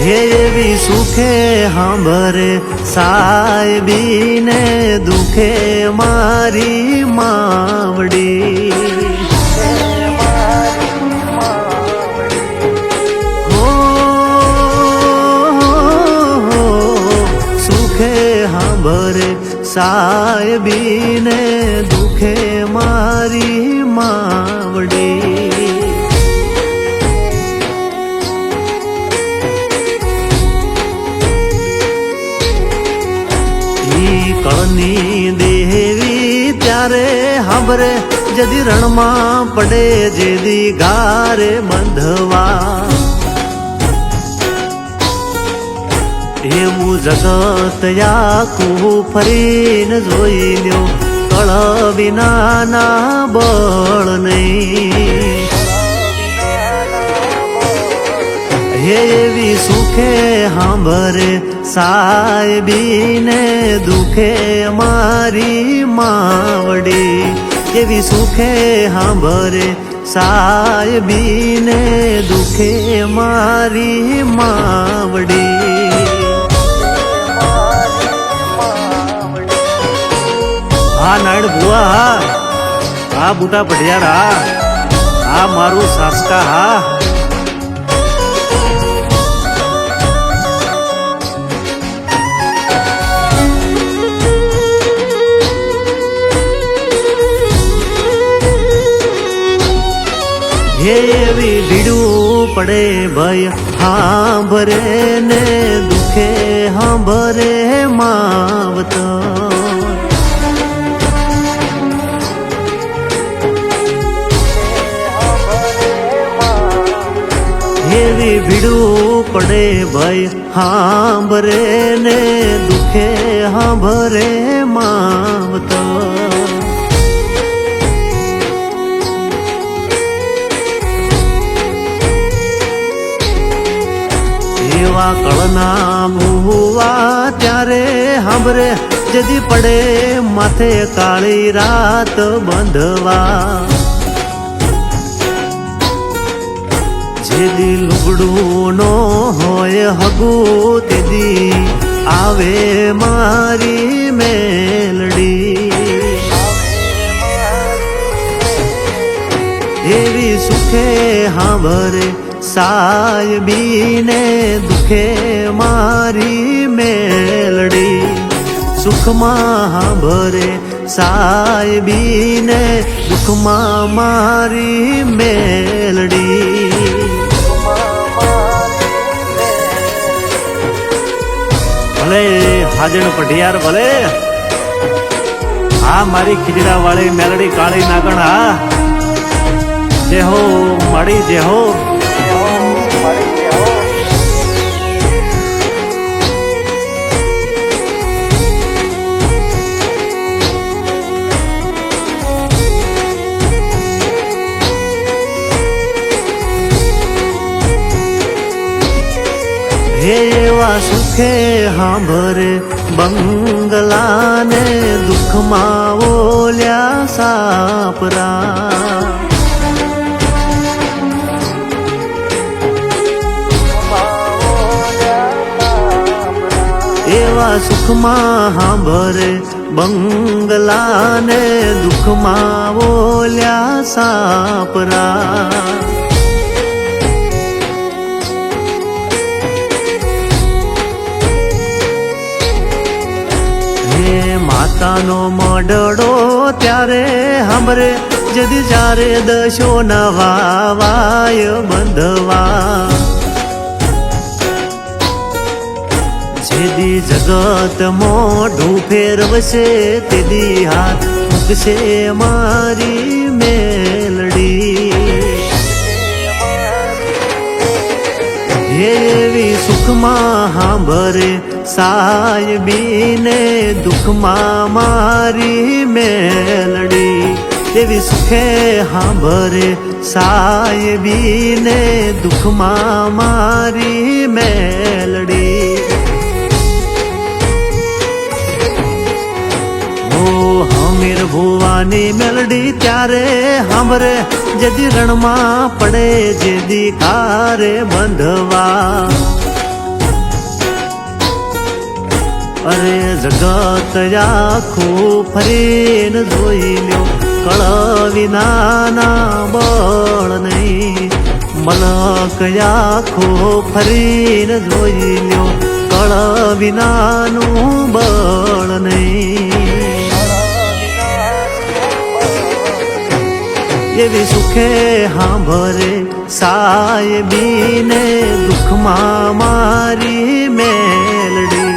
હે એવી સુખે સાંભરે સાહેબીને દુખે મારી માવડી સાંભરે સાહેબીને દુખે મારી માવડી ઈ કળની દેવી ત્યારે સાંભરે જદી રણમાં પડે જેદી ગારે બંધવા એવું જગત આખું ફરીને જોઈ લ્યો કળ વિનાના બળ નહીં હે એવી સુખે સાંભરે સાહેબીને દુખે મારી માવડી એવી સુખે સાંભરે સાહેબીને દુખે મારી માવડી હા નાયણ બુઆ હા બુટા પઢિયાર હા મારું સાસકા હા હે એવી ભીડું પડે ભય સાંભરે ને દુખે સાંભરે માવતર એવી ભીડું પડે ભય સાંભરે ને દુખે સાંભરે માવતર એવા કળના ભૂવા ત્યારે સાંભરે જદી પડે માથે કાળી રાત બંધવા જેદી લુગડું નો હોય હગું તેદી આવે મારી મેલડી એવી સુખે સાંભરે સાહેબીને દુખે મારી મેલડી સુખમાં સાંભરે સાહેબીને દુઃખમાં મારી મેલડી ભલે હાજણ પઢિયાર ભલે હા મારી ખીજડા વાળી મેલડી કાળી નાગણ હા જે હો મળી જે હો હે એવા સુખે સાંભરે બંગલાને દુઃખમાં ઓલ્યા સાપરા એવા સુખમાં સાંભરે બંગલાને દુઃખમાં ઓલ્યા સાપરા માતાનો મડડો ત્યારે સાંભરે જદી જ્યારે દશો નવાય બંધવા જેદી જગત મોઢું ફેરવશે તેદી હાથ મૂકશે મારી મેલડી એવી સુખમાં સાંભરે સાહેબીને દુઃખમાં મારી મેલડી એવી સુખે સાંભરે સાહેબીને દુઃખમાં મારી મેલડી હમીર ભુવાની મેલડી ત્યારે સાંભરે જેદી રણમાં પડે જેદી કારે બંધવા અરે જગત આખું ફરીને જોઈ લ્યો, કળ વિનાના બળ નહીં. મલક આખો ફરીને જોઈ લ્યો, કળ વિનાનું બળ નહીં. એવી સુખે સાંભરે સાહેબીને દુઃખમાં મારી મેલડી.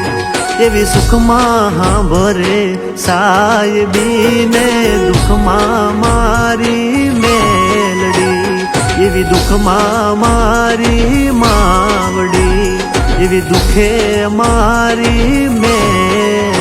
એવી સુખમાં સાંભરે સાહેબીને દુઃખમાં મારી મેલડી. એવી દુઃખમાં મારી માવડી, એવી દુઃખે મારી મેલડી.